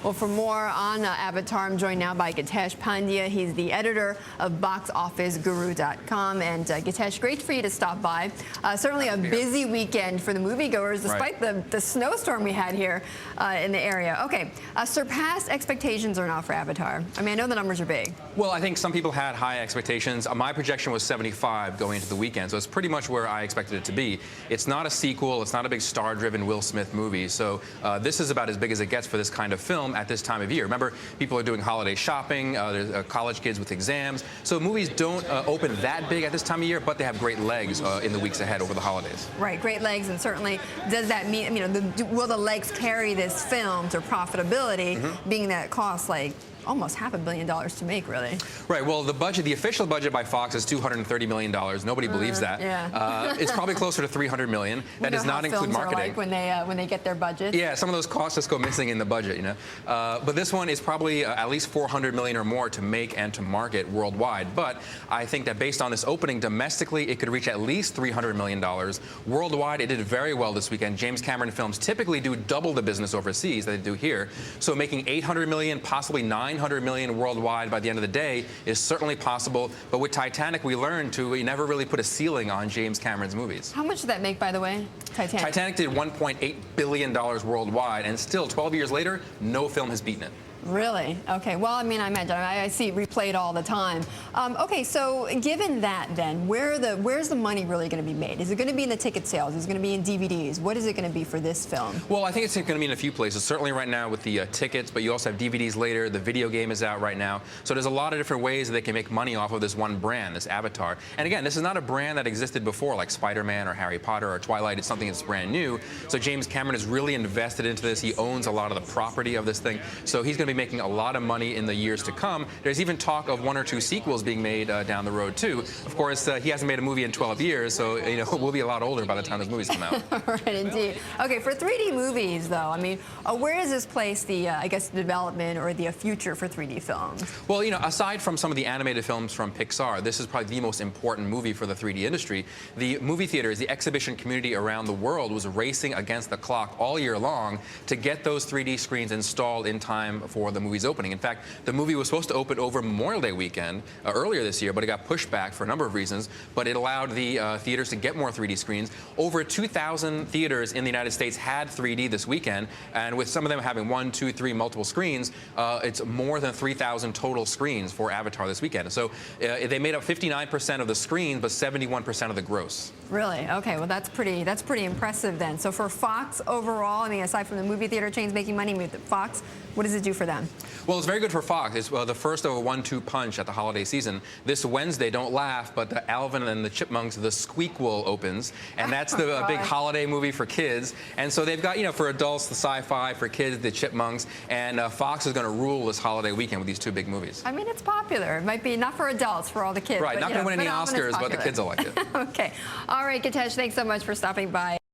Well, for more on Avatar, I'm joined now by Gitesh Pandya. He's the editor of BoxOfficeGuru.com. And Gitesh, great for you to stop by. Certainly a busy weekend for the moviegoers, despite the snowstorm we had here in the area. Okay, surpassed expectations or not for Avatar? I mean, I know the numbers are big. Well, I think some people had high expectations. My projection was 75 going into the weekend, so it's pretty much where I expected it to be. It's not a sequel. It's not a big star-driven Will Smith movie, so this is about as big as it gets for this kind of film at this time of year. Remember, people are doing holiday shopping, there's college kids with exams, so movies don't open that big at this time of year, but they have great legs in the weeks ahead over the holidays. Right, great legs, and certainly does that mean, will the legs carry this film to profitability, being that it costs like almost $500 million to make, really? Right. Well, the official budget by Fox is $230 million. Nobody believes that. Yeah. It's probably closer to $300 million. That does not include marketing. Like when they get their budget. Yeah, some of those costs just go missing in the budget, you know. But this one is probably at least $400 million or more to make and to market worldwide. But I think that based on this opening domestically, it could reach at least $300 million. Worldwide, it did very well this weekend. James Cameron films typically do double the business overseas that they do here. So making $800 million, possibly $900 million worldwide by the end of the day is certainly possible. But with Titanic, we learned to never really put a ceiling on James Cameron's movies. How much did that make, by the way, Titanic? Titanic did $1.8 billion worldwide, and still, 12 years later, no film has beaten it. Really? Okay. Well, I mean, I imagine I see it replayed all the time. Okay, so given that, then, where's the money really going to be made? Is it going to be in the ticket sales? Is it going to be in DVDs? What is it going to be for this film? Well, I think it's going to be in a few places. Certainly right now with the tickets, but you also have DVDs later. The video game is out right now. So there's a lot of different ways that they can make money off of this one brand, this Avatar. And again, this is not a brand that existed before, like Spider-Man or Harry Potter or Twilight. It's something that's brand new. So James Cameron has really invested into this. He owns a lot of the property of this thing. So he's going to be making a lot of money in the years to come. There's even talk of 1 or 2 sequels being made down the road too. Of course, he hasn't made a movie in 12 years, so we'll be a lot older by the time those movies come out. Right, indeed. Okay, for 3D movies, though, I mean, where does this place the, I guess, the development or the future for 3D films? Well, aside from some of the animated films from Pixar, this is probably the most important movie for the 3D industry. The movie theaters, the exhibition community around the world was racing against the clock all year long to get those 3D screens installed in time for the movie's opening. In fact, the movie was supposed to open over Memorial Day weekend earlier this year, but it got pushed back for a number of reasons. But it allowed the theaters to get more 3D screens. Over 2,000 theaters in the United States had 3D this weekend, and with some of them having 1, 2, 3 multiple screens, it's more than 3,000 total screens for Avatar this weekend. So they made up 59% of the screens, but 71% of the gross. Really? Okay. Well, that's pretty impressive then. So for Fox overall, I mean, aside from the movie theater chains making money with Fox, what does it do for them? Well, it's very good for Fox. It's the first of a 1-2 punch at the holiday season. This Wednesday, don't laugh, but the Alvin and the Chipmunks, The Squeakquel opens, and that's the big holiday movie for kids. And so they've got, for adults, the sci-fi, for kids, the Chipmunks, and Fox is going to rule this holiday weekend with these 2 big movies. I mean, it's popular. It might be not for adults, for all the kids. Right, but, not going to win any Oscars, but the kids will like it. Okay. All right, Gitesh, thanks so much for stopping by.